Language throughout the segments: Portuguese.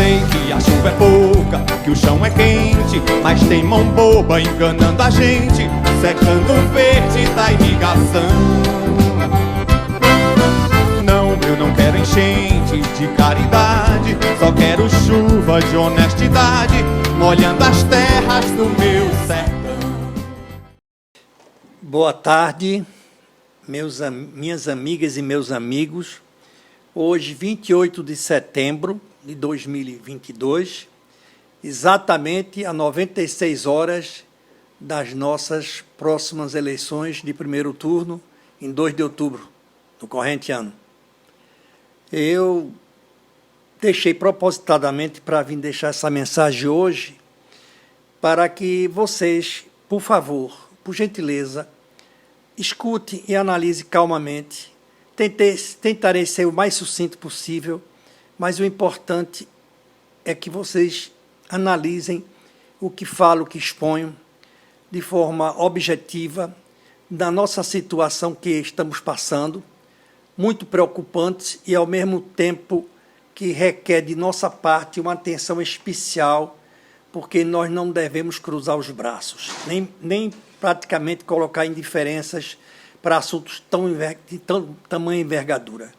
sei que a chuva é pouca, que o chão é quente, mas tem mão boba enganando a gente, secando o verde da irrigação. Não, eu não quero enchente de caridade, só quero chuva de honestidade, molhando as terras do meu sertão. Boa tarde, minhas amigas e meus amigos. Hoje, 28 de setembro de 2022, exatamente a 96 horas das nossas próximas eleições de primeiro turno, em 2 de outubro, no corrente ano. Eu deixei propositadamente para vir deixar essa mensagem hoje, para que vocês, por favor, por gentileza, escute e analise calmamente. Tentarei ser o mais sucinto possível, mas o importante é que vocês analisem o que falo, o que exponho, de forma objetiva, da nossa situação que estamos passando, muito preocupante e, ao mesmo tempo, que requer de nossa parte uma atenção especial, porque nós não devemos cruzar os braços, nem praticamente colocar indiferenças para assuntos de tamanha envergadura.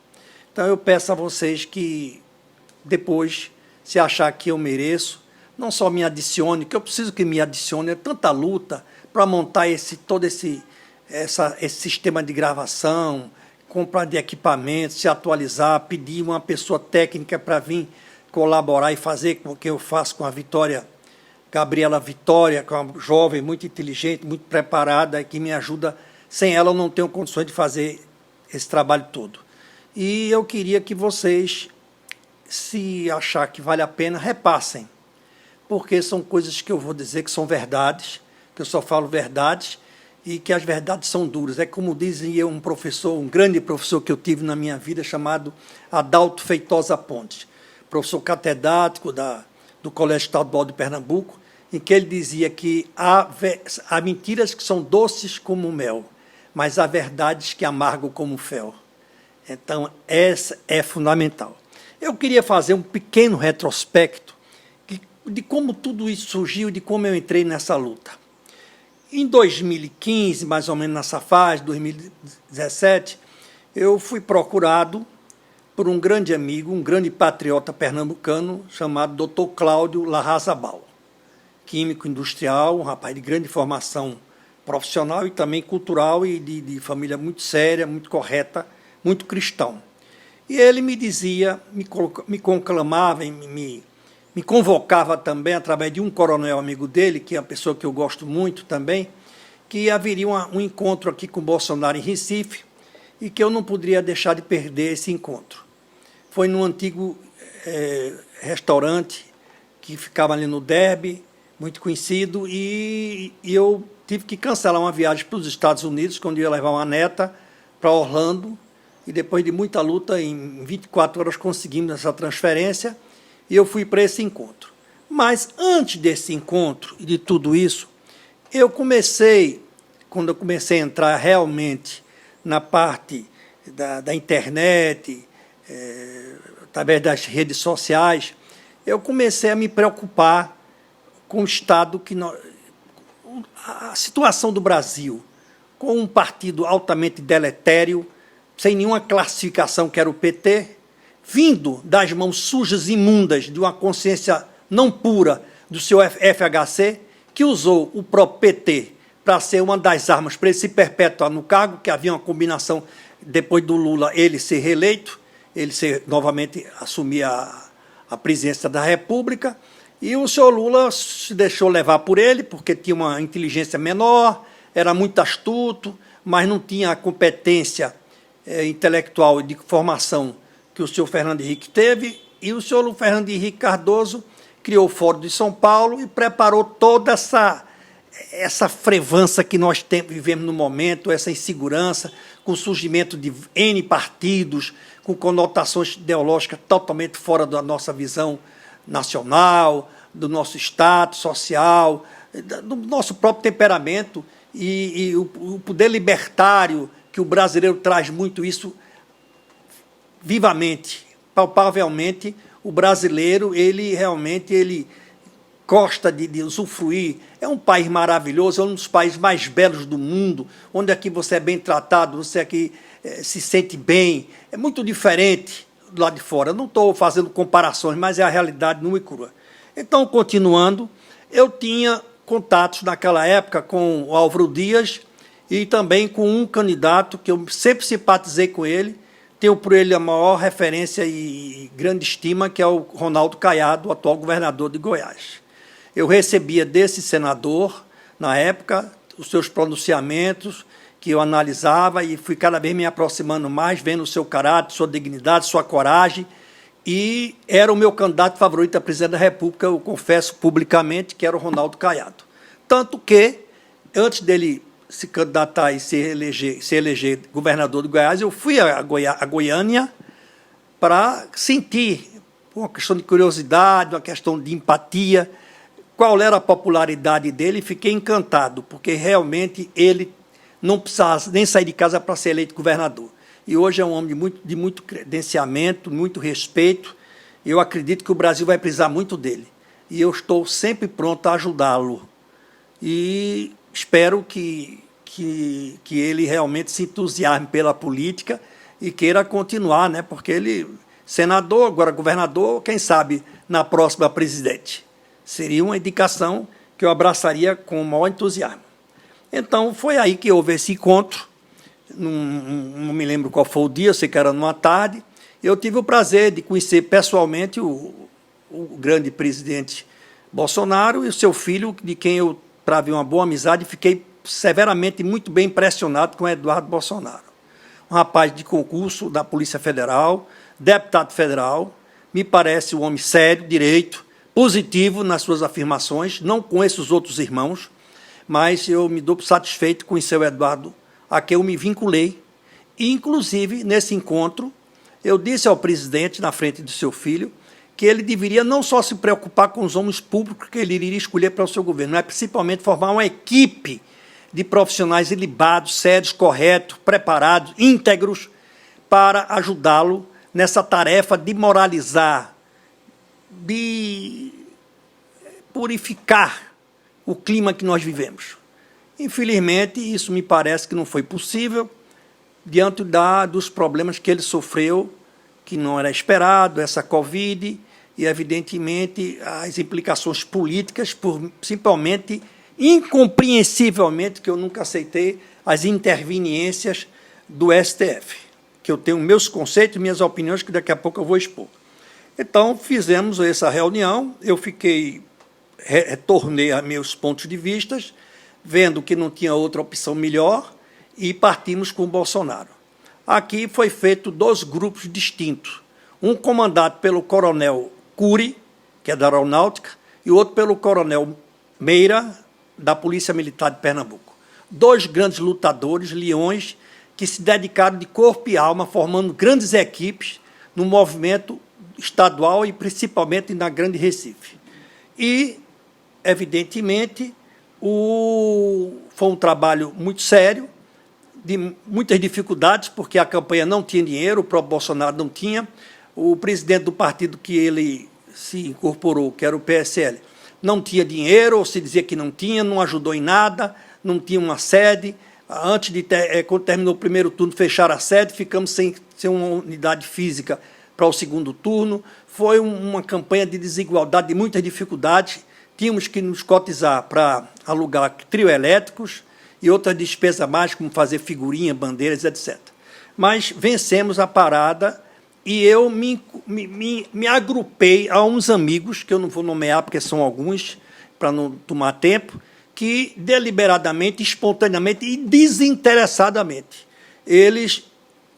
Então, eu peço a vocês que, depois, se achar que eu mereço, não só me adicione, que eu preciso que me adicione, é tanta luta para montar todo esse sistema de gravação, comprar de equipamentos, se atualizar, pedir uma pessoa técnica para vir colaborar e fazer com o que eu faço com a Gabriela Vitória, que é uma jovem muito inteligente, muito preparada, que me ajuda. Sem ela eu não tenho condições de fazer esse trabalho todo. E eu queria que vocês, se achar que vale a pena, repassem, porque são coisas que eu vou dizer que são verdades, que eu só falo verdades, e que as verdades são duras. É como dizia um professor, um grande professor que eu tive na minha vida, chamado Adalto Feitosa Pontes, professor catedrático do Colégio Estadual de Pernambuco, em que ele dizia que há mentiras que são doces como mel, mas há verdades que amargam como fel. Então, essa é fundamental. Eu queria fazer um pequeno retrospecto de como tudo isso surgiu, de como eu entrei nessa luta. Em 2015, mais ou menos nessa fase, 2017, eu fui procurado por um grande amigo, um grande patriota pernambucano, chamado Dr. Cláudio Larrazabal, químico industrial, um rapaz de grande formação profissional e também cultural e de família muito séria, muito correta, muito cristão. E ele me dizia, me conclamava, me convocava também, através de um coronel amigo dele, que é uma pessoa que eu gosto muito também, que haveria um encontro aqui com Bolsonaro em Recife e que eu não poderia deixar de perder esse encontro. Foi num antigo restaurante que ficava ali no Derby, muito conhecido, e eu tive que cancelar uma viagem para os Estados Unidos, quando eu ia levar uma neta para Orlando, e depois de muita luta, em 24 horas conseguimos essa transferência, e eu fui para esse encontro. Mas antes desse encontro e de tudo isso, quando eu comecei a entrar realmente na parte da internet, através das redes sociais, eu comecei a me preocupar com o estado a situação do Brasil, com um partido altamente deletério, sem nenhuma classificação, que era o PT, vindo das mãos sujas e imundas de uma consciência não pura do seu FHC, que usou o próprio PT para ser uma das armas para ele se perpetuar no cargo, que havia uma combinação, depois do Lula ele ser reeleito, ele novamente assumir a presidência da República, e o senhor Lula se deixou levar por ele, porque tinha uma inteligência menor, era muito astuto, mas não tinha a competência intelectual e de formação que o senhor Fernando Henrique teve, e o senhor Fernando Henrique Cardoso criou o Fórum de São Paulo e preparou toda essa frevança que nós vivemos no momento, essa insegurança, com o surgimento de N partidos, com conotações ideológicas totalmente fora da nossa visão nacional, do nosso status social, do nosso próprio temperamento, e o poder libertário, que o brasileiro traz muito isso vivamente, palpavelmente, o brasileiro, ele realmente gosta de usufruir. É um país maravilhoso, é um dos países mais belos do mundo, onde aqui você é bem tratado, você aqui se sente bem. É muito diferente do lado de fora. Eu não estou fazendo comparações, mas é a realidade nua e crua. Então, continuando, eu tinha contatos naquela época com o Álvaro Dias e também com um candidato que eu sempre simpatizei com ele, tenho por ele a maior referência e grande estima, que é o Ronaldo Caiado, o atual governador de Goiás. Eu recebia desse senador, na época, os seus pronunciamentos, que eu analisava e fui cada vez me aproximando mais, vendo o seu caráter, sua dignidade, sua coragem, e era o meu candidato favorito a presidente da República, eu confesso publicamente, que era o Ronaldo Caiado. Tanto que, antes dele se candidatar e se eleger governador de Goiás, eu fui a Goiânia para sentir, uma questão de curiosidade, uma questão de empatia, qual era a popularidade dele, e fiquei encantado, porque realmente ele não precisava nem sair de casa para ser eleito governador. E hoje é um homem de muito credenciamento, muito respeito. Eu acredito que o Brasil vai precisar muito dele. E eu estou sempre pronto a ajudá-lo. E espero que ele realmente se entusiasme pela política e queira continuar, né? Porque ele, senador, agora governador, quem sabe na próxima presidente. Seria uma indicação que eu abraçaria com o maior entusiasmo. Então, foi aí que houve esse encontro. Não me lembro qual foi o dia, eu sei que era numa tarde. Eu tive o prazer de conhecer pessoalmente o grande presidente Bolsonaro e o seu filho, de quem eu travei uma boa amizade, e fiquei severamente muito bem impressionado com Eduardo Bolsonaro. Um rapaz de concurso da Polícia Federal, deputado federal, me parece um homem sério, direito, positivo nas suas afirmações, não conheço os outros irmãos, mas eu me dou satisfeito com o seu Eduardo, a quem eu me vinculei. E, inclusive, nesse encontro, eu disse ao presidente, na frente do seu filho, que ele deveria não só se preocupar com os homens públicos que ele iria escolher para o seu governo, mas principalmente formar uma equipe de profissionais ilibados, sérios, corretos, preparados, íntegros, para ajudá-lo nessa tarefa de moralizar, de purificar o clima que nós vivemos. Infelizmente, isso me parece que não foi possível, diante dos problemas que ele sofreu, que não era esperado, essa Covid, e, evidentemente, as implicações políticas, principalmente, incompreensivelmente, que eu nunca aceitei, as interveniências do STF, que eu tenho meus conceitos, minhas opiniões, que daqui a pouco eu vou expor. Então, fizemos essa reunião, eu retornei a meus pontos de vista, vendo que não tinha outra opção melhor, e partimos com o Bolsonaro. Aqui foi feito 2 grupos distintos, um comandado pelo coronel Cury, que é da Aeronáutica, e outro pelo coronel Meira, da Polícia Militar de Pernambuco. 2 grandes lutadores, leões, que se dedicaram de corpo e alma, formando grandes equipes no movimento estadual e principalmente na Grande Recife. E, evidentemente, foi um trabalho muito sério, de muitas dificuldades, porque a campanha não tinha dinheiro, o próprio Bolsonaro não tinha, o presidente do partido que ele se incorporou, que era o PSL, não tinha dinheiro, ou se dizia que não tinha, não ajudou em nada, não tinha uma sede. Antes quando terminou o primeiro turno, fecharam a sede, ficamos sem uma unidade física para o segundo turno. Foi uma campanha de desigualdade, de muitas dificuldades. Tínhamos que nos cotizar para alugar trio elétricos e outras despesas mais, como fazer figurinha, bandeiras, etc. Mas vencemos a parada e eu me agrupei a uns amigos, que eu não vou nomear porque são alguns, para não tomar tempo, que deliberadamente, espontaneamente e desinteressadamente, eles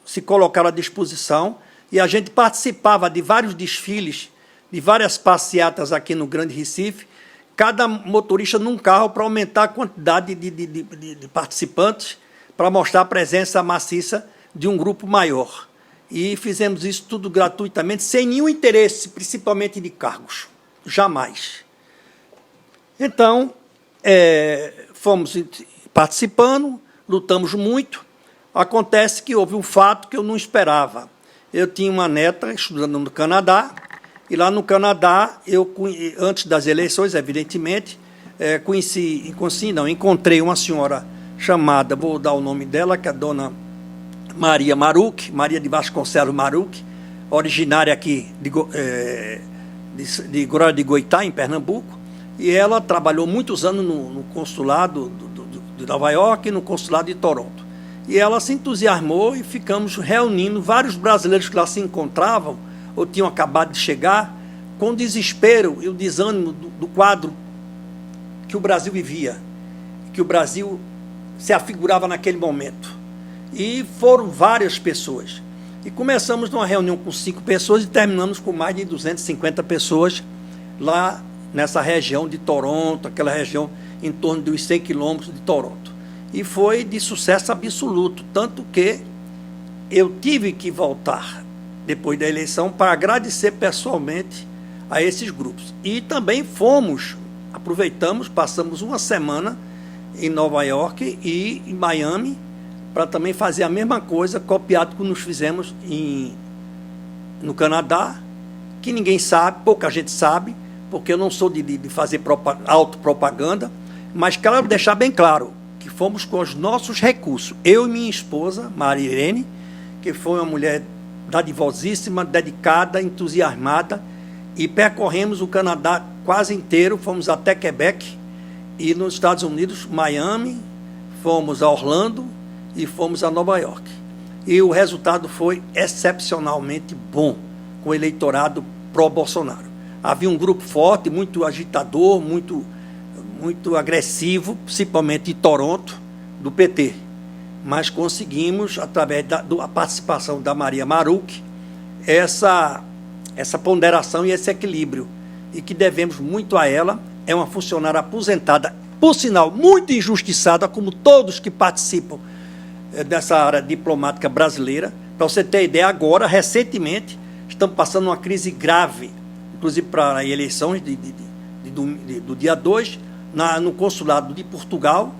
se colocaram à disposição e a gente participava de vários desfiles, de várias passeatas aqui no Grande Recife, cada motorista num carro para aumentar a quantidade de participantes, para mostrar a presença maciça de um grupo maior. E fizemos isso tudo gratuitamente, sem nenhum interesse, principalmente de cargos. Jamais. Então, fomos participando, lutamos muito. Acontece que houve um fato que eu não esperava. eu tinha uma neta estudando no Canadá, e lá no Canadá, antes das eleições, evidentemente, encontrei uma senhora chamada, vou dar o nome dela, que é a dona Maria Maruc, Maria de Vasconcelos Maruc, originária aqui de Glória de Goitá, em Pernambuco, e ela trabalhou muitos anos no consulado de Nova York e no consulado de Toronto. E ela se entusiasmou e ficamos reunindo vários brasileiros que lá se encontravam, ou tinham acabado de chegar, com o desespero e o desânimo do quadro que o Brasil vivia, que o Brasil se afigurava naquele momento. E foram várias pessoas. E começamos numa reunião com 5 pessoas e terminamos com mais de 250 pessoas lá nessa região de Toronto, aquela região em torno dos 100 quilômetros de Toronto. E foi de sucesso absoluto, tanto que eu tive que voltar depois da eleição para agradecer pessoalmente a esses grupos. E também aproveitamos, passamos uma semana em Nova York e em Miami, para também fazer a mesma coisa, copiado que nos fizemos no Canadá, que ninguém sabe, pouca gente sabe, porque eu não sou de fazer autopropaganda, mas quero deixar bem claro que fomos com os nossos recursos. Eu e minha esposa, Maria Irene, que foi uma mulher dadivosíssima, dedicada, entusiasmada, e percorremos o Canadá quase inteiro, fomos até Quebec, e nos Estados Unidos, Miami, fomos a Orlando e fomos a Nova York. E o resultado foi excepcionalmente bom, com o eleitorado pró-Bolsonaro. Havia um grupo forte, muito agitador, muito agressivo, principalmente em Toronto, do PT. Mas conseguimos, através da participação da Maria Maruc, essa ponderação e esse equilíbrio, e que devemos muito a ela. É uma funcionária aposentada, por sinal, muito injustiçada, como todos que participam dessa área diplomática brasileira. Para você ter ideia, agora, recentemente, estamos passando uma crise grave, inclusive para as eleições do dia 2, no consulado de Portugal,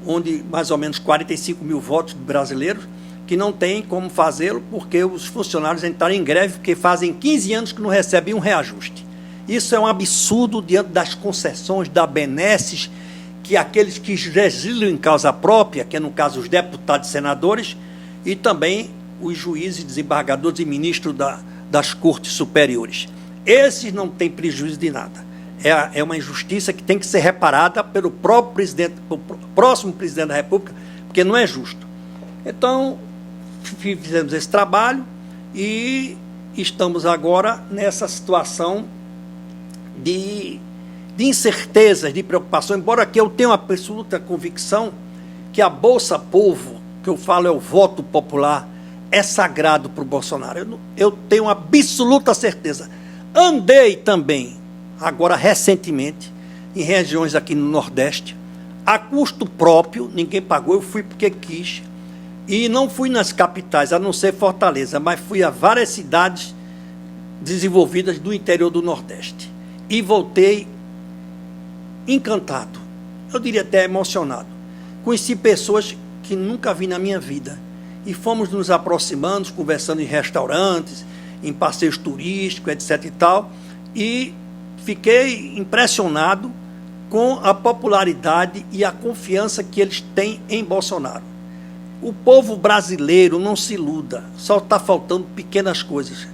onde mais ou menos 45 mil votos de brasileiros, que não tem como fazê-lo, porque os funcionários entraram em greve, porque fazem 15 anos que não recebem um reajuste. Isso é um absurdo diante das concessões, da benesses, que aqueles que resiliam em causa própria, que é no caso os deputados e senadores, e também os juízes, desembargadores e ministros das cortes superiores. Esses não têm prejuízo de nada. É uma injustiça que tem que ser reparada pelo próprio presidente, pelo próximo presidente da República, porque não é justo. Então, fizemos esse trabalho e estamos agora nessa situação de incertezas, de preocupação, embora que eu tenha uma absoluta convicção que a Bolsa Povo, que eu falo é o voto popular, é sagrado para o Bolsonaro. Eu tenho absoluta certeza. Andei também, agora recentemente, em regiões aqui no Nordeste, a custo próprio, ninguém pagou, eu fui porque quis, e não fui nas capitais, a não ser Fortaleza, mas fui a várias cidades desenvolvidas do interior do Nordeste. E voltei encantado, eu diria até emocionado. Conheci pessoas que nunca vi na minha vida, e fomos nos aproximando, conversando em restaurantes, em passeios turísticos, etc. e tal, e fiquei impressionado com a popularidade e a confiança que eles têm em Bolsonaro. O povo brasileiro, não se iluda, só está faltando pequenas coisas.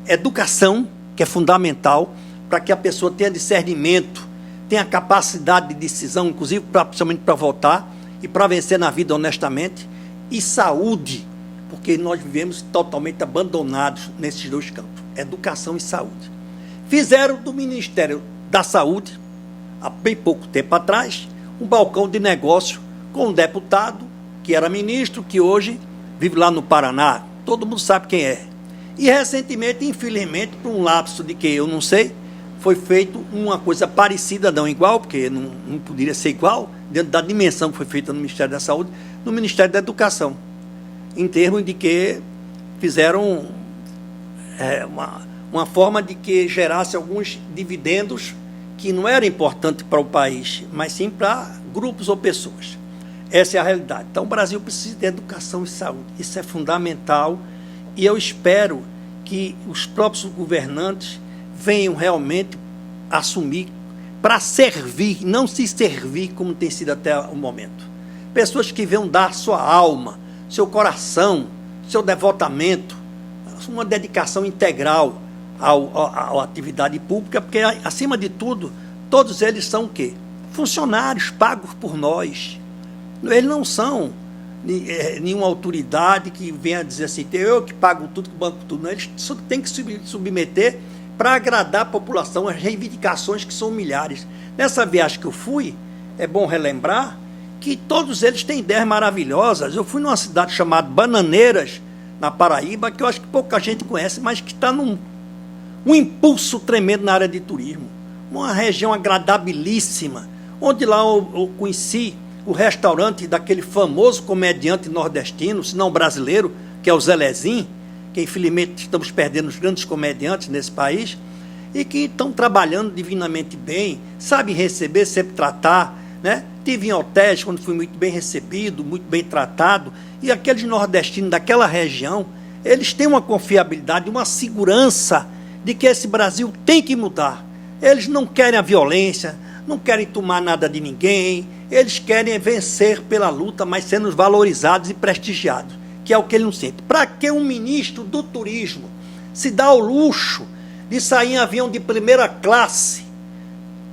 Educação, que é fundamental, para que a pessoa tenha discernimento, tenha capacidade de decisão, inclusive principalmente para votar e para vencer na vida honestamente, e saúde, porque nós vivemos totalmente abandonados nesses dois campos, educação e saúde. Fizeram do Ministério da Saúde, há bem pouco tempo atrás, um balcão de negócio com um deputado que era ministro, que hoje vive lá no Paraná, todo mundo sabe quem é. E recentemente, infelizmente, por um lapso de que eu não sei, foi feito uma coisa parecida, não igual, porque não poderia ser igual, dentro da dimensão que foi feita no Ministério da Saúde, no Ministério da Educação, em termos de que fizeram uma forma de que gerasse alguns dividendos que não era importante para o país, mas sim para grupos ou pessoas. Essa é a realidade. Então, o Brasil precisa de educação e saúde. Isso é fundamental, e eu espero que os próprios governantes venham realmente assumir para servir, não se servir como tem sido até o momento. Pessoas que venham dar sua alma, seu coração, seu devotamento, uma dedicação integral à atividade pública, porque, acima de tudo, todos eles são o quê? Funcionários pagos por nós. Eles não são nenhuma autoridade que venha dizer assim, eu que pago tudo, que banco tudo. Não, eles têm que se submeter para agradar a população, as reivindicações que são milhares. Nessa viagem que eu fui, é bom relembrar que todos eles têm ideias maravilhosas. Eu fui numa cidade chamada Bananeiras, na Paraíba, que eu acho que pouca gente conhece, mas que está num impulso tremendo na área de turismo. Uma região agradabilíssima, onde lá eu conheci o restaurante daquele famoso comediante nordestino, se não brasileiro, que é o Zelezinho, que infelizmente estamos perdendo os grandes comediantes nesse país, e que estão trabalhando divinamente bem, sabem receber, sempre tratar, né? Tive em hotéis, quando fui muito bem recebido, muito bem tratado, e aqueles nordestinos daquela região, eles têm uma confiabilidade, uma segurança de que esse Brasil tem que mudar. Eles não querem a violência, não querem tomar nada de ninguém, eles querem vencer pela luta, mas sendo valorizados e prestigiados, que é o que eles não sentem. Para que um ministro do turismo se dá ao luxo de sair em avião de primeira classe,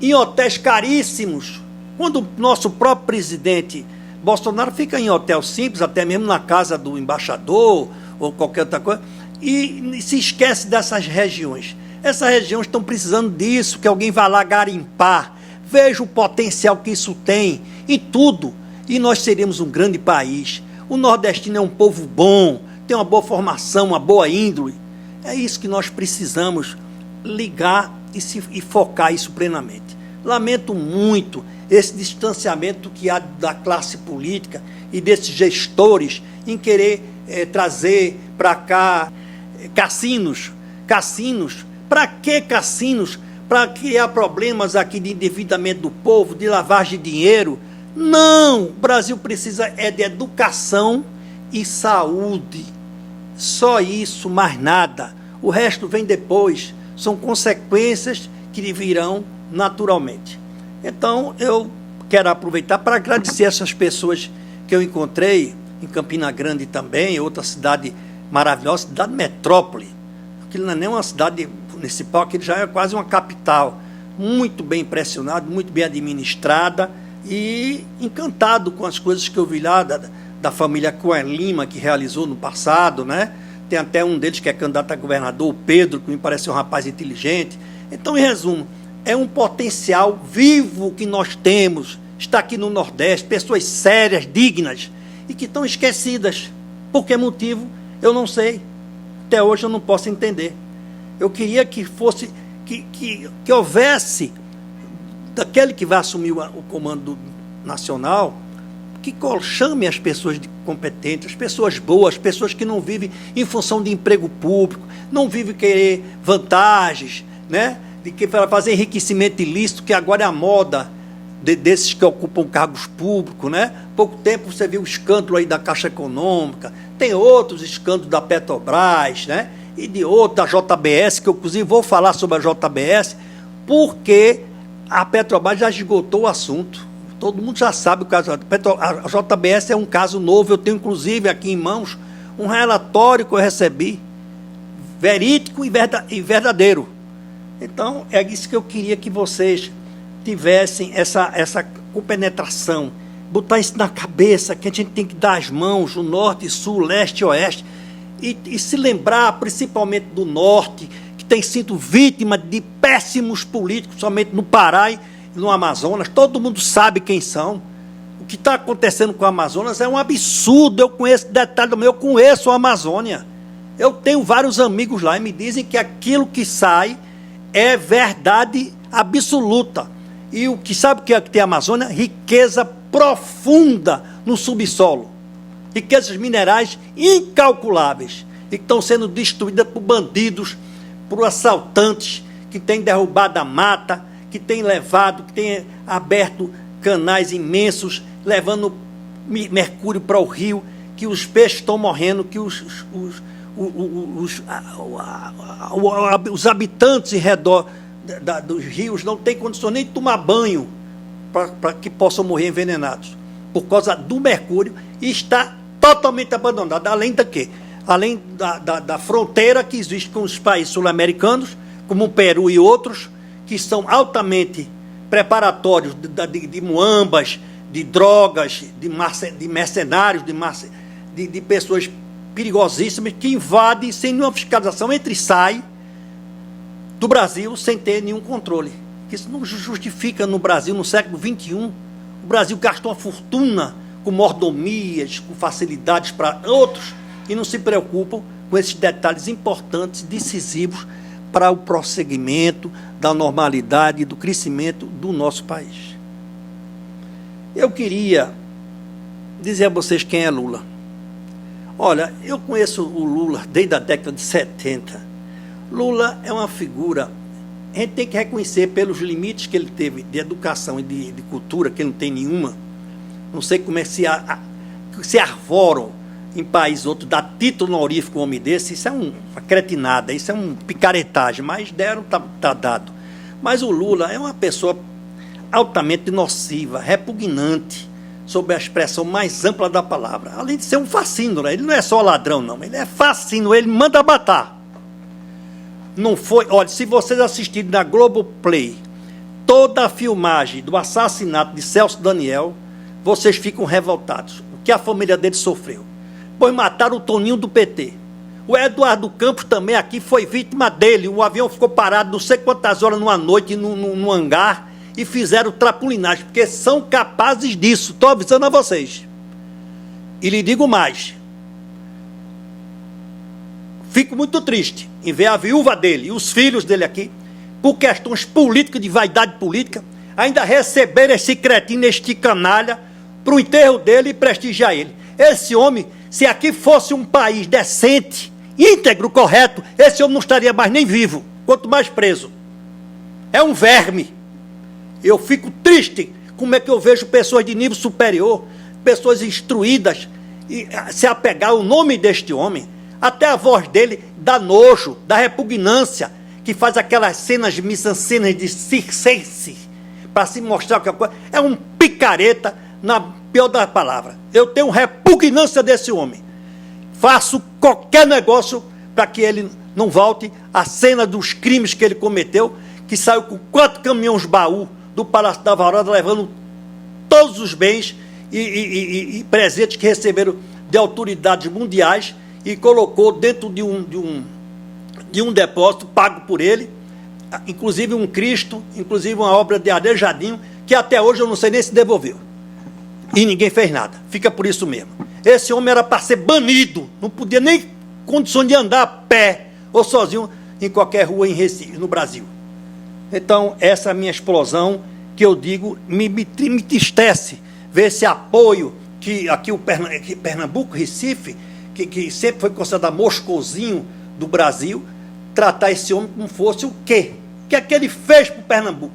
em hotéis caríssimos, quando o nosso próprio presidente Bolsonaro fica em hotel simples, até mesmo na casa do embaixador ou qualquer outra coisa, e se esquece dessas regiões. Essas regiões estão precisando disso, que alguém vá lá garimpar, veja o potencial que isso tem em tudo, e nós seríamos um grande país. O nordestino é um povo bom, tem uma boa formação, uma boa índole. É isso que nós precisamos ligar e focar isso plenamente. Lamento muito esse distanciamento que há da classe política e desses gestores em querer trazer para cá cassinos. Para que cassinos? Para criar problemas aqui de endividamento do povo, de lavagem de dinheiro? Não! O Brasil precisa de educação e saúde. Só isso, mais nada. O resto vem depois. São consequências que virão naturalmente. Então, eu quero aproveitar para agradecer essas pessoas que eu encontrei em Campina Grande também, outra cidade maravilhosa, cidade metrópole. Aquilo não é nem uma cidade municipal, aquilo já é quase uma capital. Muito bem impressionado, muito bem administrada e encantado com as coisas que eu vi lá da família Coelho Lima, que realizou no passado, né? Tem até um deles que é candidato a governador, o Pedro, que me parece um rapaz inteligente. Então, em resumo, é um potencial vivo que nós temos, está aqui no Nordeste, pessoas sérias, dignas, e que estão esquecidas. Por que motivo? Eu não sei. Até hoje eu não posso entender. Eu queria que fosse, que houvesse, daquele que vai assumir o comando nacional, que chame as pessoas competentes, as pessoas boas, as pessoas que não vivem em função de emprego público, não vivem querer vantagens, né? De que fazer enriquecimento ilícito, que agora é a moda desses que ocupam cargos públicos, né? Pouco tempo você viu o escândalo aí da Caixa Econômica, tem outros escândalos da Petrobras, né? E de outra, da JBS, que eu inclusive vou falar sobre a JBS, porque a Petrobras já esgotou o assunto. Todo mundo já sabe o caso. A JBS é um caso novo, eu tenho inclusive aqui em mãos um relatório que eu recebi, verídico e verdadeiro. Então, é isso que eu queria que vocês tivessem essa compenetração, botar isso na cabeça, que a gente tem que dar as mãos, o norte, sul, leste e oeste, e se lembrar principalmente do norte, que tem sido vítima de péssimos políticos, somente no Pará e no Amazonas. Todo mundo sabe quem são. O que está acontecendo com o Amazonas é um absurdo. Eu conheço detalhe do meu, eu conheço a Amazônia. Eu tenho vários amigos lá e me dizem que aquilo que sai é verdade absoluta. E o que sabe o que é que tem a Amazônia? Riqueza profunda no subsolo. Riquezas minerais incalculáveis. E que estão sendo destruídas por bandidos, por assaltantes que têm derrubado a mata, que têm levado, que têm aberto canais imensos, levando mercúrio para o rio, que os peixes estão morrendo, que o os habitantes em redor dos rios não têm condições nem de tomar banho para que possam morrer envenenados por causa do mercúrio, e está totalmente abandonado. Além da quê? Além da fronteira que existe com os países sul-americanos, como o Peru e outros, que são altamente preparatórios de muambas, de drogas, de mercenários, de pessoas perigosíssimas que invadem sem nenhuma fiscalização, entra e sai do Brasil sem ter nenhum controle. Isso não justifica no Brasil, no século XXI. O Brasil gastou uma fortuna com mordomias, com facilidades para outros, e não se preocupam com esses detalhes importantes, decisivos para o prosseguimento da normalidade e do crescimento do nosso país. Eu queria dizer a vocês quem é Lula. Olha, eu conheço o Lula desde a década de 70. Lula é uma figura, a gente tem que reconhecer pelos limites que ele teve de educação e de cultura, que ele não tem nenhuma. Não sei como é que se arvoram em país outro, dar título honorífico a um homem desse. Isso é uma cretinada, isso é uma picaretagem, mas deram, tá dado. Mas o Lula é uma pessoa altamente nociva, repugnante, sob a expressão mais ampla da palavra. Além de ser um fascínio, ele não é só ladrão, não, ele é fascínio, ele manda matar. Não foi, olha, se vocês assistirem na Globoplay toda a filmagem do assassinato de Celso Daniel, vocês ficam revoltados. O que a família dele sofreu. Pois mataram o Toninho do PT. O Eduardo Campos também aqui foi vítima dele. O avião ficou parado não sei quantas horas numa noite no hangar e fizeram trapulinagem, porque são capazes disso. Estou avisando a vocês. E lhe digo mais. Fico muito triste em ver a viúva dele e os filhos dele aqui, por questões políticas, de vaidade política, ainda receber esse cretino, este canalha, para o enterro dele e prestigiar ele. Esse homem, se aqui fosse um país decente, íntegro, correto, esse homem não estaria mais nem vivo, quanto mais preso. É um verme. Eu fico triste como é que eu vejo pessoas de nível superior, pessoas instruídas, e se apegar ao nome deste homem. Até a voz dele dá nojo, dá repugnância, que faz aquelas cenas de mise-en-scène de circense, para se mostrar que é um picareta, na pior da palavra. Eu tenho repugnância desse homem. Faço qualquer negócio para que ele não volte à cena dos crimes que ele cometeu, que saiu com 4 caminhões baú do Palácio da Alvorada, levando todos os bens e presentes que receberam de autoridades mundiais, e colocou dentro de um depósito pago por ele, inclusive um Cristo, inclusive uma obra de Aleijadinho, que até hoje eu não sei nem se devolveu. E ninguém fez nada. Fica por isso mesmo. Esse homem era para ser banido, não podia nem condição de andar a pé ou sozinho em qualquer rua em Recife, no Brasil. Então, essa é a minha explosão, que eu digo, me entristece ver esse apoio que aqui o Pernambuco, Recife, que sempre foi considerado moscozinho do Brasil, tratar esse homem como fosse o quê? O que é que ele fez para o Pernambuco?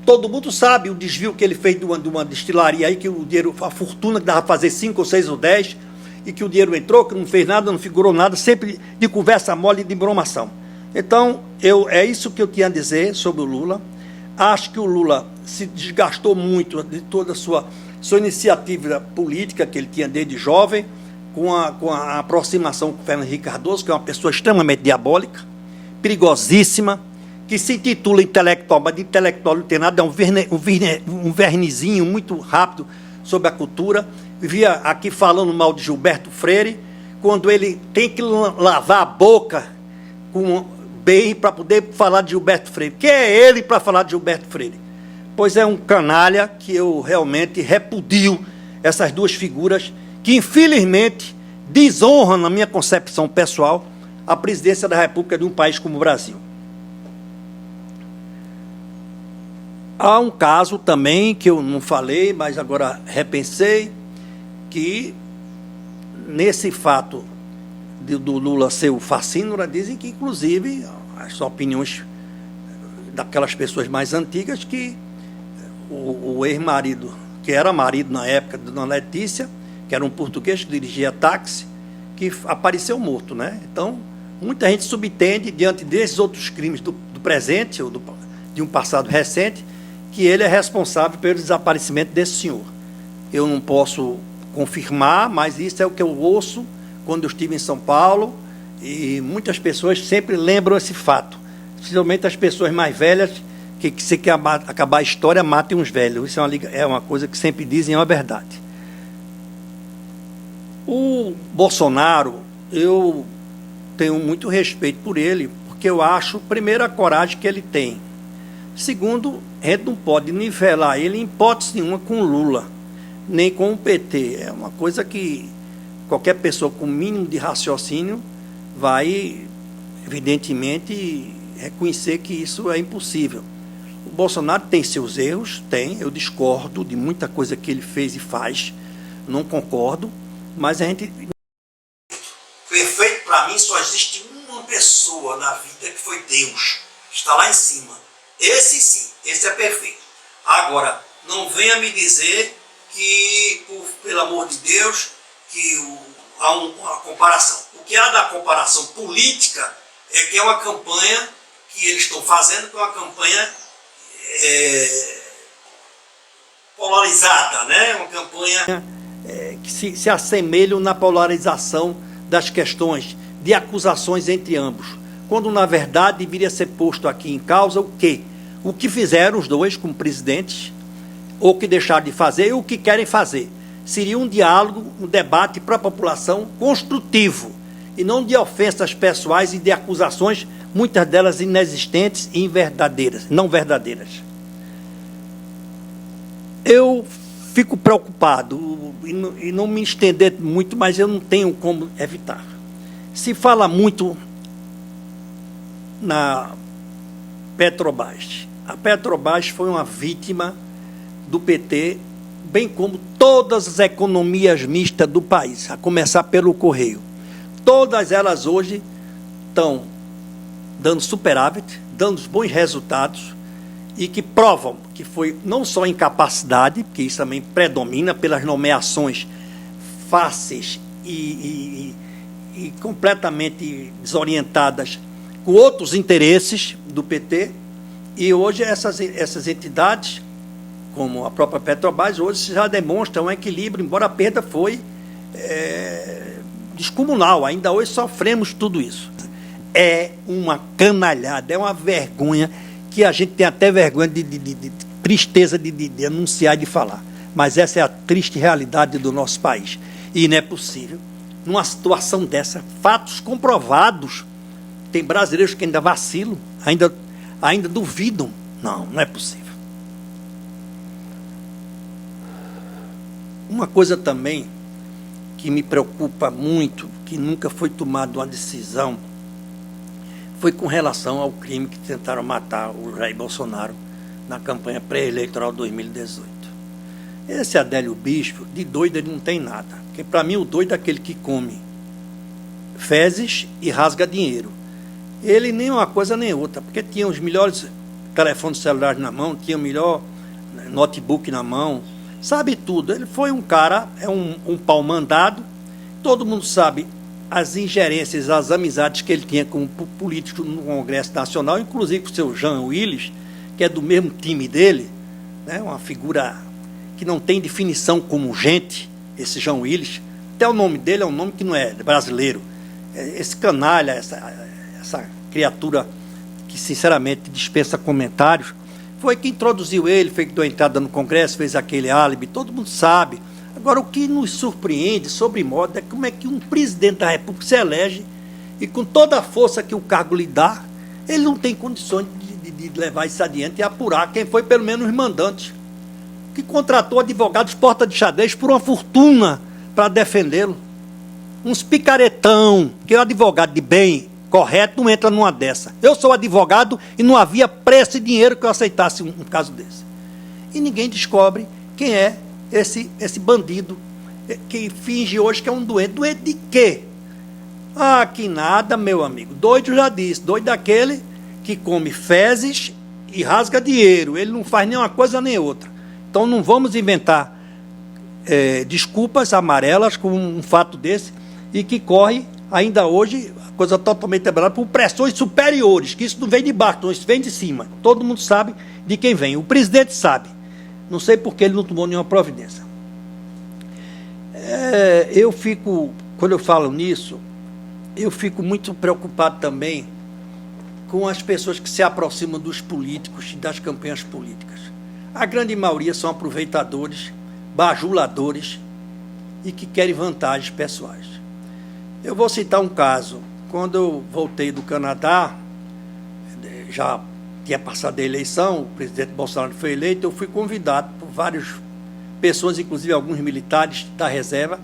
Todo mundo sabe o desvio que ele fez de uma destilaria aí, que o dinheiro, a fortuna que dava para fazer 5 ou 6 ou 10, e que o dinheiro entrou, que não fez nada, não figurou nada, sempre de conversa mole e de bromação. Então, é isso que eu tinha a dizer sobre o Lula. Acho que o Lula se desgastou muito de toda a sua iniciativa política que ele tinha desde jovem, com a aproximação com o Fernando Henrique Cardoso, que é uma pessoa extremamente diabólica, perigosíssima, que se intitula intelectual, mas de intelectual não tem nada, é um vernizinho muito rápido sobre a cultura. Vivia aqui falando mal de Gilberto Freire, quando ele tem que lavar a boca bem para poder falar de Gilberto Freire. Quem é ele para falar de Gilberto Freire? Pois é um canalha que eu realmente repudio essas duas figuras que, infelizmente, desonram, na minha concepção pessoal, a presidência da República de um país como o Brasil. Há um caso também que eu não falei, mas agora repensei, que nesse fato do Lula ser o fascínora, dizem que, inclusive, as opiniões daquelas pessoas mais antigas, que o ex-marido, que era marido na época da Dona Letícia, que era um português que dirigia táxi, que apareceu morto, né? Então, muita gente subentende, diante desses outros crimes do presente, ou de um passado recente, que ele é responsável pelo desaparecimento desse senhor. Eu não posso confirmar, mas isso é o que eu ouço quando eu estive em São Paulo, e muitas pessoas sempre lembram esse fato, principalmente as pessoas mais velhas, que se quer acabar a história, matem uns velhos. Isso é uma coisa que sempre dizem, é uma verdade. O Bolsonaro, eu tenho muito respeito por ele, porque eu acho, primeiro, a coragem que ele tem. Segundo, a gente não pode nivelar ele em hipótese nenhuma com Lula, nem com o PT. É uma coisa que qualquer pessoa com mínimo de raciocínio vai, evidentemente, reconhecer que isso é impossível. O Bolsonaro tem seus erros, tem, eu discordo de muita coisa que ele fez e faz, não concordo, mas a gente... Perfeito, para mim, só existe uma pessoa na vida que foi Deus, está lá em cima. Esse sim, esse é perfeito. Agora, não venha me dizer que, pelo amor de Deus, que há uma comparação. O que há da comparação política é que é uma campanha que eles estão fazendo, que é uma campanha polarizada, né? Uma campanha que se assemelham na polarização das questões de acusações entre ambos, quando na verdade deveria ser posto aqui em causa o quê? O que fizeram os dois como presidentes, ou o que deixaram de fazer, e o que querem fazer. Seria um diálogo, um debate para a população construtivo, e não de ofensas pessoais e de acusações, muitas delas inexistentes e inverdadeiras, não verdadeiras. Eu fico preocupado, e não me estender muito, mas eu não tenho como evitar. Se fala muito na Petrobras. A Petrobras foi uma vítima do PT, bem como todas as economias mistas do país, a começar pelo Correio. Todas elas hoje estão dando superávit, dando bons resultados, e que provam que foi não só incapacidade, que isso também predomina pelas nomeações fáceis e completamente desorientadas com outros interesses do PT, e hoje essas entidades, como a própria Petrobras, hoje já demonstram um equilíbrio, embora a perda foi descomunal, ainda hoje sofremos tudo isso. É uma canalhada, é uma vergonha, que a gente tem até vergonha de tristeza de anunciar e de falar. Mas essa é a triste realidade do nosso país. E não é possível, numa situação dessa, fatos comprovados, tem brasileiros que ainda vacilam, ainda duvidam. Não é possível. Uma coisa também que me preocupa muito, que nunca foi tomada uma decisão, foi com relação ao crime que tentaram matar o Jair Bolsonaro na campanha pré-eleitoral de 2018. Esse Adélio Bispo, de doido ele não tem nada. Porque para mim o doido é aquele que come fezes e rasga dinheiro. Ele nem uma coisa nem outra, porque tinha os melhores telefones celulares na mão, tinha o melhor notebook na mão, sabe tudo. Ele foi um cara, um pau mandado, todo mundo sabe as ingerências, as amizades que ele tinha como político no Congresso Nacional, inclusive com o seu Jean Willis, que é do mesmo time dele, né, uma figura que não tem definição como gente, esse Jean Willis. Até o nome dele é um nome que não é brasileiro. Esse canalha, essa criatura que sinceramente dispensa comentários, foi que introduziu ele, fez a entrada no Congresso, fez aquele álibi, todo mundo sabe. Agora, o que nos surpreende, sobre modo, é como é que um presidente da República se elege e, com toda a força que o cargo lhe dá, ele não tem condições de levar isso adiante e apurar quem foi, pelo menos, os mandantes, que contratou advogados porta de xadrez por uma fortuna para defendê-lo. Uns picaretão, que o advogado de bem, correto, não entra numa dessa. Eu sou advogado e não havia preço e dinheiro que eu aceitasse um caso desse. E ninguém descobre quem é esse bandido que finge hoje que é um doente. Doente de quê? Ah, que nada, meu amigo. Doido já disse. Doido daquele que come fezes e rasga dinheiro. Ele não faz nem uma coisa nem outra. Então não vamos inventar desculpas amarelas com um fato desse, e que corre, ainda hoje, a coisa totalmente trabalhada por pressões superiores, que isso não vem de baixo, não, isso vem de cima. Todo mundo sabe de quem vem. O presidente sabe. Não sei por que ele não tomou nenhuma providência. Quando eu falo nisso, eu fico muito preocupado também com as pessoas que se aproximam dos políticos e das campanhas políticas. A grande maioria são aproveitadores, bajuladores e que querem vantagens pessoais. Eu vou citar um caso. Quando eu voltei do Canadá, já tinha passado a eleição, o presidente Bolsonaro foi eleito, eu fui convidado por várias pessoas, inclusive alguns militares da reserva,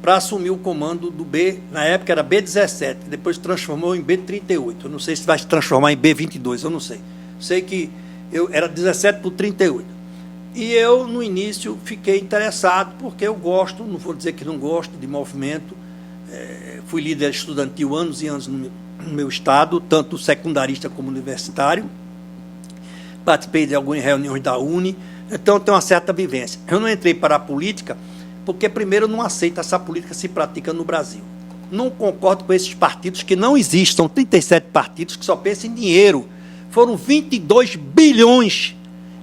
para assumir o comando do B, na época era B-17, depois se transformou em B-38, eu não sei se vai se transformar em B-22, eu não sei. Sei que eu era 17 por 38. E eu, no início, fiquei interessado, porque eu gosto, não vou dizer que não gosto, de movimento. Fui líder estudantil anos e anos no meu estado, tanto secundarista como universitário. Participei de algumas reuniões da Uni, então tenho uma certa vivência. Eu não entrei para a política, porque, primeiro, eu não aceito essa política que se pratica no Brasil. Não concordo com esses partidos que não existem, são 37 partidos que só pensam em dinheiro. Foram 22 bilhões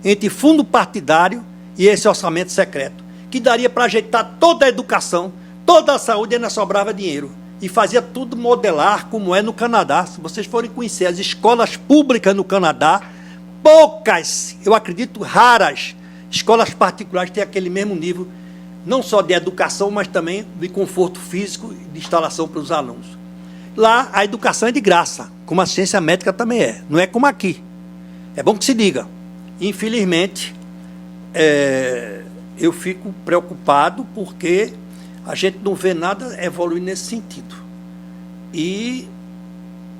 entre fundo partidário e esse orçamento secreto, que daria para ajeitar toda a educação, toda a saúde, e ainda sobrava dinheiro. E fazia tudo modelar como é no Canadá. Se vocês forem conhecer as escolas públicas no Canadá, poucas, eu acredito, raras, escolas particulares têm aquele mesmo nível, não só de educação, mas também de conforto físico e de instalação para os alunos. Lá, a educação é de graça, como a ciência médica também é. Não é como aqui. É bom que se diga. Infelizmente, eu fico preocupado porque a gente não vê nada evoluir nesse sentido. E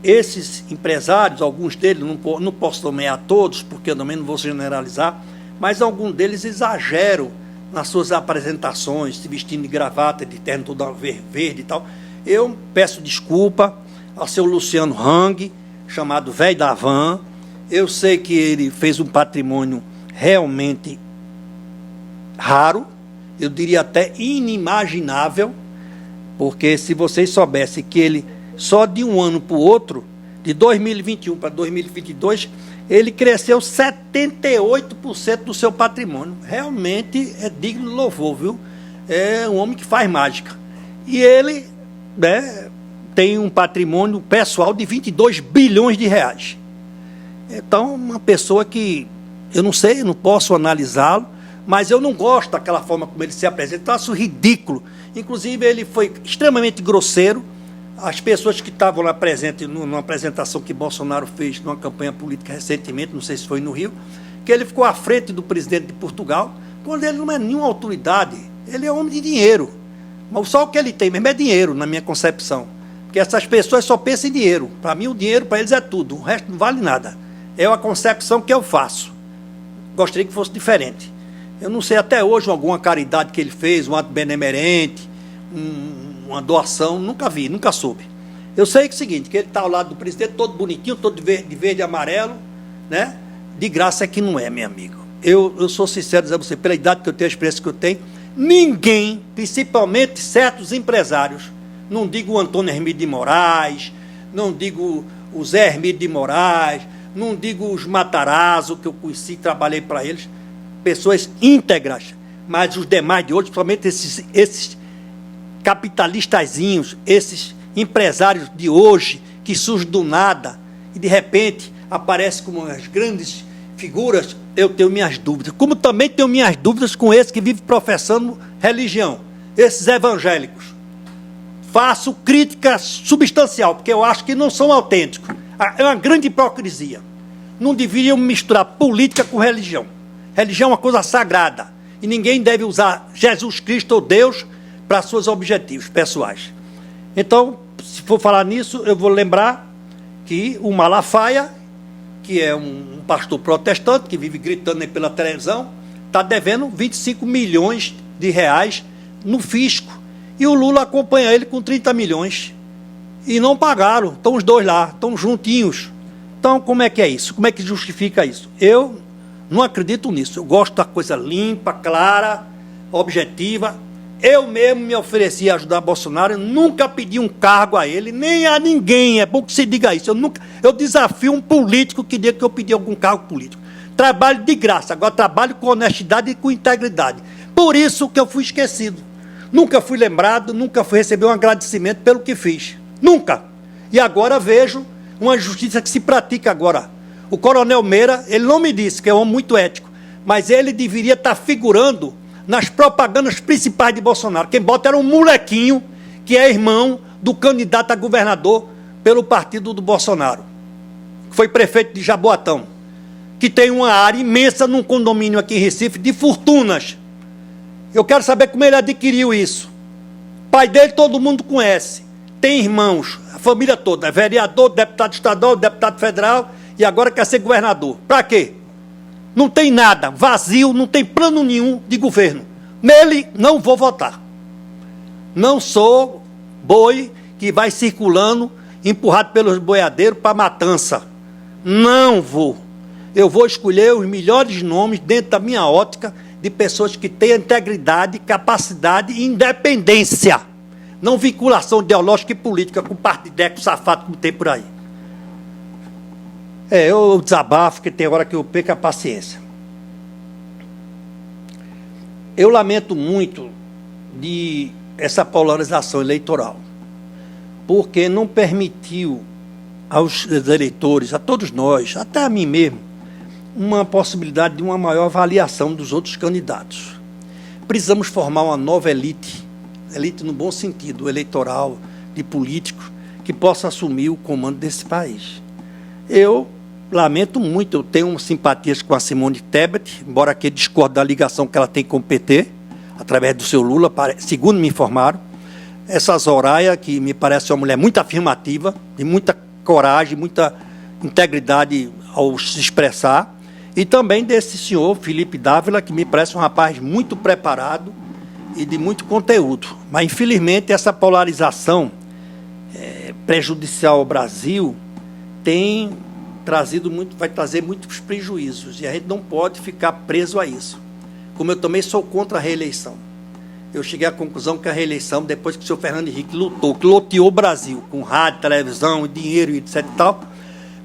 esses empresários, alguns deles, não posso nomear todos, porque eu também não vou generalizar, mas alguns deles exageram nas suas apresentações, se vestindo de gravata, de terno todo verde e tal. Eu peço desculpa ao seu Luciano Hang, chamado Velho da Van. Eu sei que ele fez um patrimônio realmente raro, eu diria até inimaginável, porque se vocês soubessem que ele, só de um ano para o outro, de 2021 para 2022, ele cresceu 78% do seu patrimônio. Realmente é digno de louvor, viu? É um homem que faz mágica. E ele, tem um patrimônio pessoal de 22 bilhões de reais. Então, uma pessoa que, eu não sei, não posso analisá-lo, mas eu não gosto daquela forma como ele se apresenta. Eu acho ridículo. Inclusive, ele foi extremamente grosseiro. As pessoas que estavam lá presentes numa apresentação que Bolsonaro fez numa campanha política recentemente, não sei se foi no Rio, que ele ficou à frente do presidente de Portugal, quando ele não é nenhuma autoridade, ele é homem de dinheiro. Mas só o que ele tem mesmo é dinheiro, na minha concepção. Porque essas pessoas só pensam em dinheiro. Para mim, o dinheiro, para eles, é tudo. O resto não vale nada. É uma concepção que eu faço. Gostaria que fosse diferente. Eu não sei até hoje alguma caridade que ele fez, um ato benemerente, uma doação, nunca vi, nunca soube. Eu sei que é o seguinte, que ele está ao lado do presidente, todo bonitinho, todo de verde e amarelo, né? De graça é que não é, meu amigo. Eu sou sincero dizer a você, pela idade que eu tenho, a experiência que eu tenho, ninguém, principalmente certos empresários, não digo o Antônio Hermídio de Moraes, não digo o Zé Hermídio de Moraes, não digo os Matarazzo, que eu conheci, trabalhei para eles, pessoas íntegras, mas os demais de hoje, principalmente esses capitalistazinhos, esses empresários de hoje, que surgem do nada e de repente aparecem como as grandes figuras, eu tenho minhas dúvidas. Como também tenho minhas dúvidas com esse que vive professando religião, esses evangélicos. Faço crítica substancial, porque eu acho que não são autênticos. É uma grande hipocrisia. Não deveriam misturar política com religião. Religião é uma coisa sagrada e ninguém deve usar Jesus Cristo ou Deus para seus objetivos pessoais. Então, se for falar nisso, eu vou lembrar que o Malafaia, que é um pastor protestante, que vive gritando aí pela televisão, está devendo 25 milhões de reais no fisco. E o Lula acompanha ele com 30 milhões. E não pagaram, estão os dois lá, estão juntinhos. Então, como é que é isso? Como é que justifica isso? Eu não acredito nisso. Eu gosto da coisa limpa, clara, objetiva. Eu mesmo me ofereci a ajudar Bolsonaro, eu nunca pedi um cargo a ele, nem a ninguém, é bom que se diga isso. Eu desafio um político que diga que eu pedi algum cargo político. Trabalho de graça, agora trabalho com honestidade e com integridade. Por isso que eu fui esquecido. Nunca fui lembrado, nunca fui receber um agradecimento pelo que fiz. Nunca. E agora vejo uma justiça que se pratica agora. O Coronel Meira, ele não me disse que é um homem muito ético, mas ele deveria estar figurando nas propagandas principais de Bolsonaro. Quem bota era um molequinho que é irmão do candidato a governador pelo partido do Bolsonaro, que foi prefeito de Jaboatão, que tem uma área imensa num condomínio aqui em Recife de fortunas. Eu quero saber como ele adquiriu isso. O pai dele todo mundo conhece. Tem irmãos, a família toda, é vereador, deputado estadual, deputado federal e agora quer ser governador. Para quê? Não tem nada, vazio, não tem plano nenhum de governo. Nele não vou votar. Não sou boi que vai circulando, empurrado pelos boiadeiros para matança. Não vou. Eu vou escolher os melhores nomes dentro da minha ótica de pessoas que têm integridade, capacidade e independência. Não vinculação ideológica e política com partideco safado como tem por aí. Eu desabafo, que tem hora que eu perco a paciência. Eu lamento muito de essa polarização eleitoral, porque não permitiu aos eleitores, a todos nós, até a mim mesmo, uma possibilidade de uma maior avaliação dos outros candidatos. Precisamos formar uma nova elite no bom sentido, eleitoral, de políticos, que possa assumir o comando desse país. Eu lamento muito, eu tenho simpatias com a Simone Tebet, embora que discorde da ligação que ela tem com o PT, através do seu Lula, segundo me informaram. Essa Zoraia, que me parece uma mulher muito afirmativa, de muita coragem, muita integridade ao se expressar, e também desse senhor, Felipe Dávila, que me parece um rapaz muito preparado e de muito conteúdo. Mas, infelizmente, essa polarização prejudicial ao Brasil vai trazer muitos prejuízos, e a gente não pode ficar preso a isso. Como eu também sou contra a reeleição. Eu cheguei à conclusão que a reeleição, depois que o senhor Fernando Henrique lutou, que loteou o Brasil com rádio, televisão, dinheiro e etc e tal,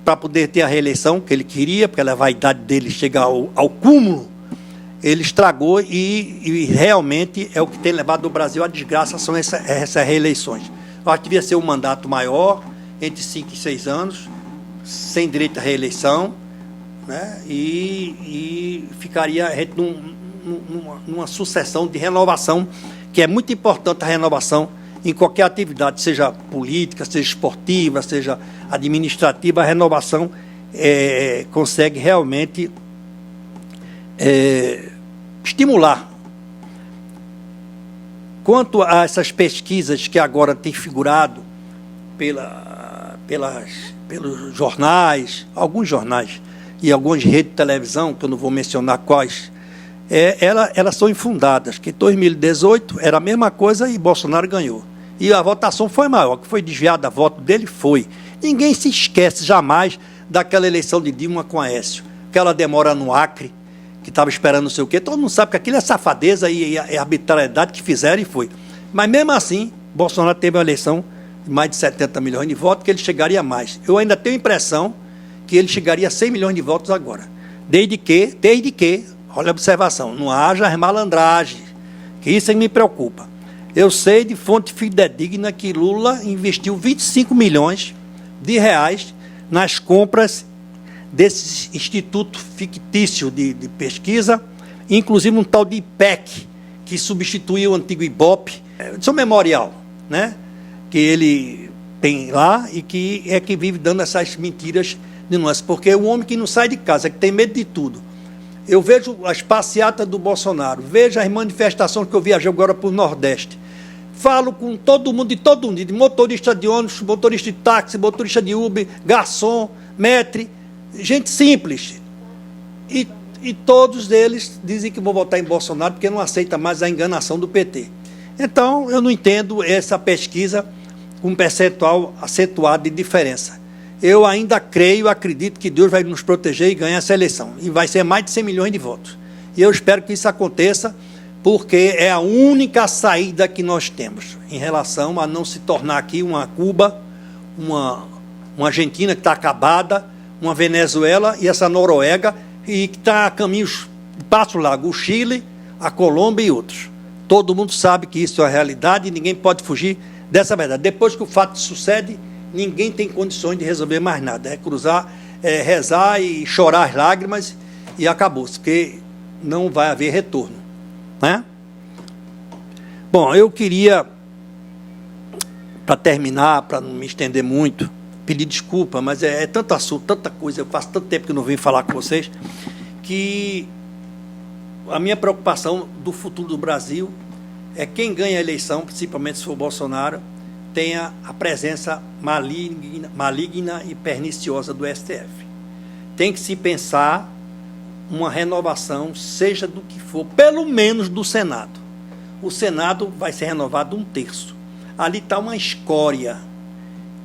para poder ter a reeleição que ele queria, porque a vaidade dele chega ao cúmulo, ele estragou e realmente é o que tem levado o Brasil à desgraça, são essas reeleições. Eu acho que devia ser um mandato maior, entre 5 e 6 anos, sem direito à reeleição, né? E ficaria a gente numa sucessão de renovação, que é muito importante a renovação em qualquer atividade, seja política, seja esportiva, seja administrativa. A renovação consegue realmente estimular. Quanto a essas pesquisas que agora têm figurado pelos jornais, alguns jornais e algumas redes de televisão, que eu não vou mencionar quais, elas são infundadas, que em 2018 era a mesma coisa e Bolsonaro ganhou. E a votação foi maior, que foi desviada a voto dele, foi. Ninguém se esquece jamais daquela eleição de Dilma com Aécio, aquela demora no Acre, que estava esperando não sei o quê. Todo mundo sabe que aquilo é safadeza e arbitrariedade que fizeram e foi. Mas mesmo assim, Bolsonaro teve uma eleição de mais de 70 milhões de votos, que ele chegaria a mais. Eu ainda tenho a impressão que ele chegaria a 100 milhões de votos agora. Desde que, olha a observação, não haja malandragem, que isso aí me preocupa. Eu sei de fonte fidedigna que Lula investiu 25 milhões de reais nas compras desse instituto fictício de pesquisa, inclusive um tal de IPEC, que substituiu o antigo IBOP, seu memorial, né? Que ele tem lá e que vive dando essas mentiras de nós, porque é um homem que não sai de casa, que tem medo de tudo. Eu vejo as passeatas do Bolsonaro, vejo as manifestações que eu viajei agora para o Nordeste, falo com todo mundo, de motorista de ônibus, motorista de táxi, motorista de Uber, garçom, maître, gente simples, e todos eles dizem que vão votar em Bolsonaro porque não aceita mais a enganação do PT. Então, eu não entendo essa pesquisa com um percentual acentuado de diferença. Eu ainda acredito que Deus vai nos proteger e ganhar essa eleição, e vai ser mais de 100 milhões de votos. E eu espero que isso aconteça, porque é a única saída que nós temos em relação a não se tornar aqui uma Cuba, uma Argentina que está acabada, uma Venezuela e essa Noruega, e que está a caminhos, passa o lago, o Chile, a Colômbia e outros. Todo mundo sabe que isso é a realidade e ninguém pode fugir dessa verdade. Depois que o fato sucede, ninguém tem condições de resolver mais nada. É cruzar, rezar e chorar as lágrimas e acabou-se, porque não vai haver retorno, né? Bom, eu queria, para terminar, para não me estender muito, pedir desculpa, mas é tanto assunto, tanta coisa, eu faço tanto tempo que não venho falar com vocês, que a minha preocupação do futuro do Brasil é quem ganha a eleição, principalmente se for o Bolsonaro, tenha a presença maligna e perniciosa do STF. Tem que se pensar uma renovação, seja do que for, pelo menos do Senado. O Senado vai ser renovado 1/3. Ali está uma escória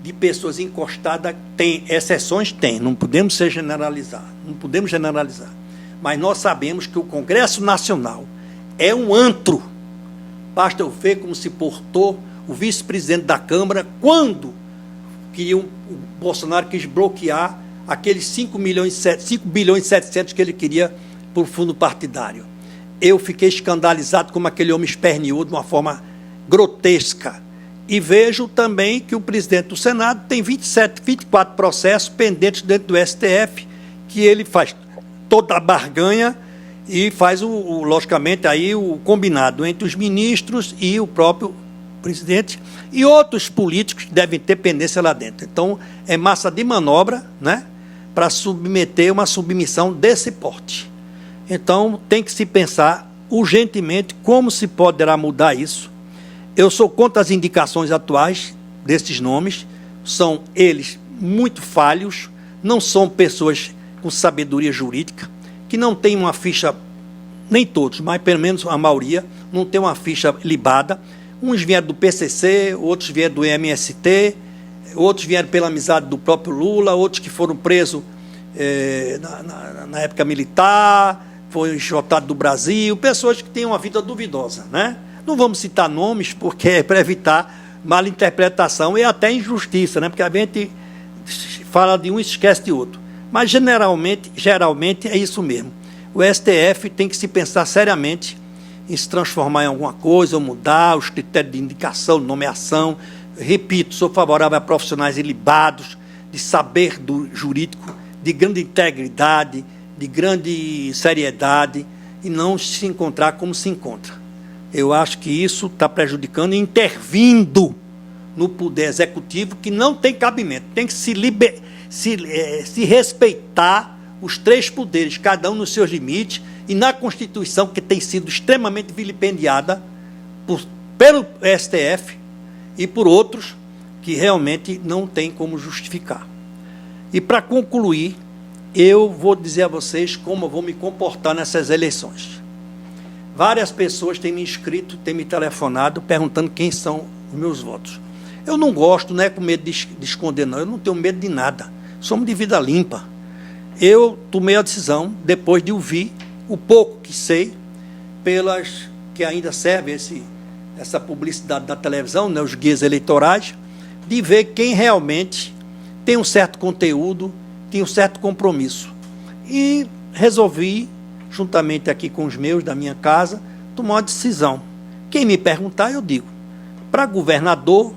de pessoas encostadas, tem exceções, tem, não podemos generalizar, mas nós sabemos que o Congresso Nacional é um antro. Basta eu ver como se portou o vice-presidente da Câmara quando o Bolsonaro quis bloquear aqueles 5 bilhões e 700 que ele queria por fundo partidário. Eu fiquei escandalizado como aquele homem esperneou de uma forma grotesca. E vejo também que o presidente do Senado tem 24 processos pendentes dentro do STF, que ele faz toda a barganha e faz, logicamente, aí o combinado entre os ministros e o próprio presidente e outros políticos que devem ter pendência lá dentro. Então, é massa de manobra, né, para submeter uma submissão desse porte. Então, tem que se pensar urgentemente como se poderá mudar isso. Eu sou contra as indicações atuais desses nomes, são eles muito falhos, não são pessoas com sabedoria jurídica, que não têm uma ficha, nem todos, mas pelo menos a maioria, não tem uma ficha libada. Uns vieram do PCC, outros vieram do MST, outros vieram pela amizade do próprio Lula, outros que foram presos na época militar, foi enxotado do Brasil, pessoas que têm uma vida duvidosa, né? Não vamos citar nomes, porque é para evitar malinterpretação e até injustiça, né? Porque a gente fala de um e esquece de outro. Mas, geralmente é isso mesmo. O STF tem que se pensar seriamente em se transformar em alguma coisa, ou mudar os critérios de indicação, de nomeação. Repito, sou favorável a profissionais ilibados, de saber do jurídico, de grande integridade, de grande seriedade, e não se encontrar como se encontra. Eu acho que isso está prejudicando e intervindo no poder executivo, que não tem cabimento. Tem que se respeitar os 3 poderes, cada um nos seus limites, e na Constituição, que tem sido extremamente vilipendiada pelo STF e por outros que realmente não tem como justificar. E, para concluir, eu vou dizer a vocês como eu vou me comportar nessas eleições. Várias pessoas têm me escrito, têm me telefonado, perguntando quem são os meus votos. Eu não gosto, não é com medo de esconder, não. Eu não tenho medo de nada. Somos de vida limpa. Eu tomei a decisão, depois de ouvir o pouco que sei, pelas que ainda servem essa publicidade da televisão, né, os guias eleitorais, de ver quem realmente tem um certo conteúdo, tem um certo compromisso. E resolvi, juntamente aqui com os meus, da minha casa, tomar uma decisão. Quem me perguntar, eu digo. Para governador,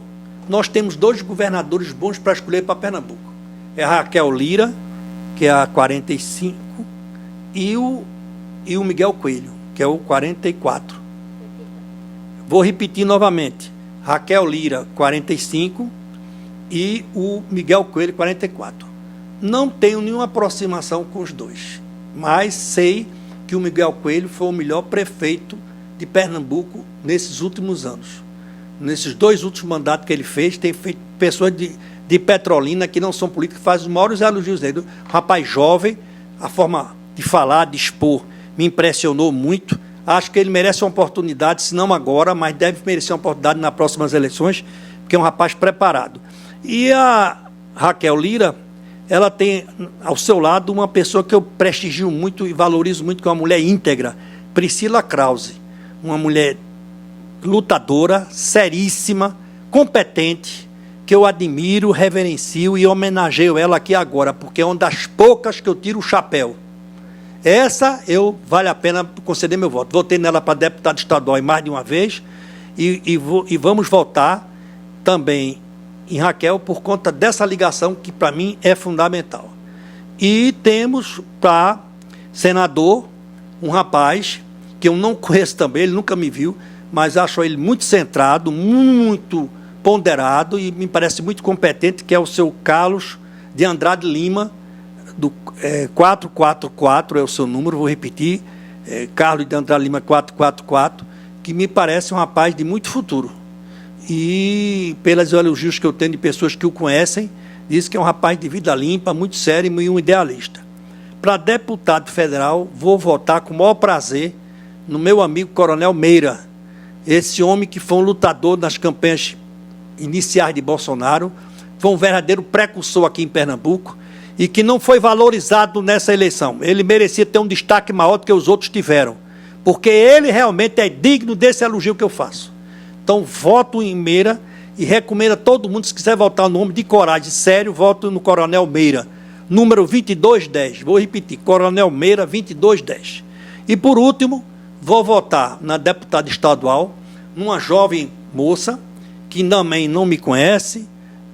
nós temos 2 governadores bons para escolher para Pernambuco. É a Raquel Lira, que é a 45, e o Miguel Coelho, que é o 44. Vou repetir novamente. Raquel Lira, 45, e o Miguel Coelho, 44. Não tenho nenhuma aproximação com os 2, mas sei que o Miguel Coelho foi o melhor prefeito de Pernambuco nesses últimos anos. Nesses 2 últimos mandatos que ele fez, tem feito pessoas de Petrolina, que não são políticos, que fazem os maiores elogios dele. Um rapaz jovem, a forma de falar, de expor, me impressionou muito. Acho que ele merece uma oportunidade, se não agora, mas deve merecer uma oportunidade nas próximas eleições, porque é um rapaz preparado. E a Raquel Lira, ela tem ao seu lado uma pessoa que eu prestigio muito e valorizo muito, que é uma mulher íntegra, Priscila Krause. uma mulher lutadora, seríssima, competente, que eu admiro, reverencio e homenageio ela aqui agora, porque é uma das poucas que eu tiro o chapéu. Essa, vale a pena conceder meu voto. Votei nela para deputado estadual mais de uma vez e vamos votar também em Raquel por conta dessa ligação que, para mim, é fundamental. E temos para senador um rapaz que eu não conheço também, ele nunca me viu, mas acho ele muito centrado, muito ponderado e me parece muito competente, que é o seu Carlos de Andrade Lima, do 444 é o seu número, vou repetir, Carlos de Andrade Lima 444, que me parece um rapaz de muito futuro. E, pelos elogios que eu tenho de pessoas que o conhecem, diz que é um rapaz de vida limpa, muito sério e um idealista. Para deputado federal, vou votar com o maior prazer no meu amigo Coronel Meira, esse homem que foi um lutador nas campanhas iniciais de Bolsonaro, foi um verdadeiro precursor aqui em Pernambuco e que não foi valorizado nessa eleição. Ele merecia ter um destaque maior do que os outros tiveram, porque ele realmente é digno desse elogio que eu faço. Então, voto em Meira e recomendo a todo mundo, se quiser votar no nome de coragem, sério, voto no Coronel Meira, número 2210. Vou repetir, Coronel Meira, 2210. E, por último, vou votar na deputada estadual, numa jovem moça, que também não me conhece,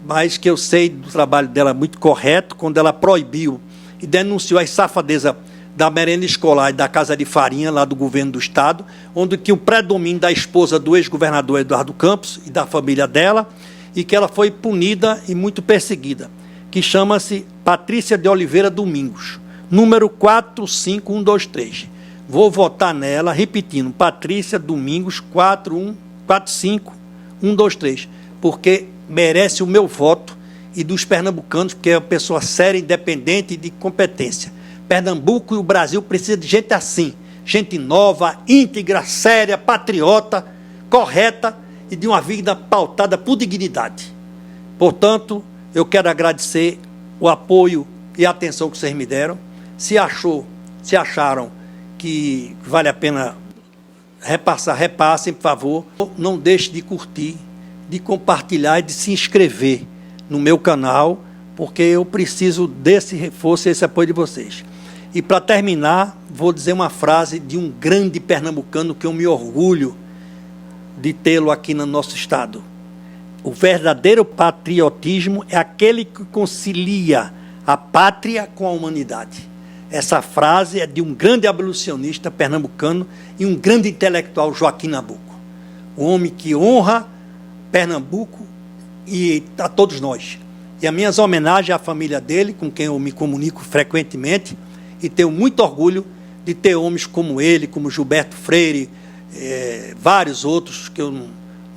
mas que eu sei do trabalho dela muito correto, quando ela proibiu e denunciou as safadezas da merenda escolar e da casa de farinha lá do governo do estado, onde tinha o predomínio da esposa do ex-governador Eduardo Campos e da família dela, e que ela foi punida e muito perseguida, que chama-se Patrícia de Oliveira Domingos, número 45123. Vou votar nela, repetindo, Patrícia Domingos 45123, porque merece o meu voto e dos pernambucanos, porque é uma pessoa séria, independente e de competência. Pernambuco e o Brasil precisam de gente assim, gente nova, íntegra, séria, patriota, correta e de uma vida pautada por dignidade. Portanto, eu quero agradecer o apoio e a atenção que vocês me deram. Se acharam que vale a pena repassar, repassem, por favor. Não deixe de curtir, de compartilhar e de se inscrever no meu canal, porque eu preciso desse reforço e esse apoio de vocês. E, para terminar, vou dizer uma frase de um grande pernambucano que eu me orgulho de tê-lo aqui no nosso estado. O verdadeiro patriotismo é aquele que concilia a pátria com a humanidade. Essa frase é de um grande abolicionista pernambucano e um grande intelectual, Joaquim Nabuco. Um homem que honra Pernambuco e a todos nós. E as minhas homenagens à família dele, com quem eu me comunico frequentemente, e tenho muito orgulho de ter homens como ele, como Gilberto Freire, vários outros, que eu, no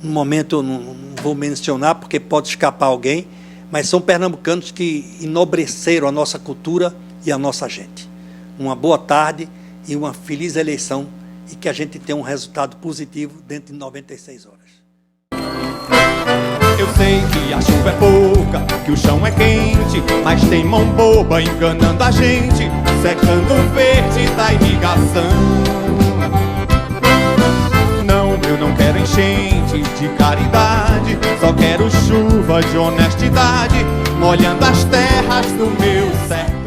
momento, eu não vou mencionar, porque pode escapar alguém, mas são pernambucanos que enobreceram a nossa cultura e a nossa gente. Uma boa tarde e uma feliz eleição, e que a gente tenha um resultado positivo dentro de 96 horas. Eu sei que a chuva é pouca, que o chão é quente, mas tem mão boba enganando a gente, secando o verde da irrigação. Não, eu não quero enchente de caridade, só quero chuva de honestidade, molhando as terras do meu sertão.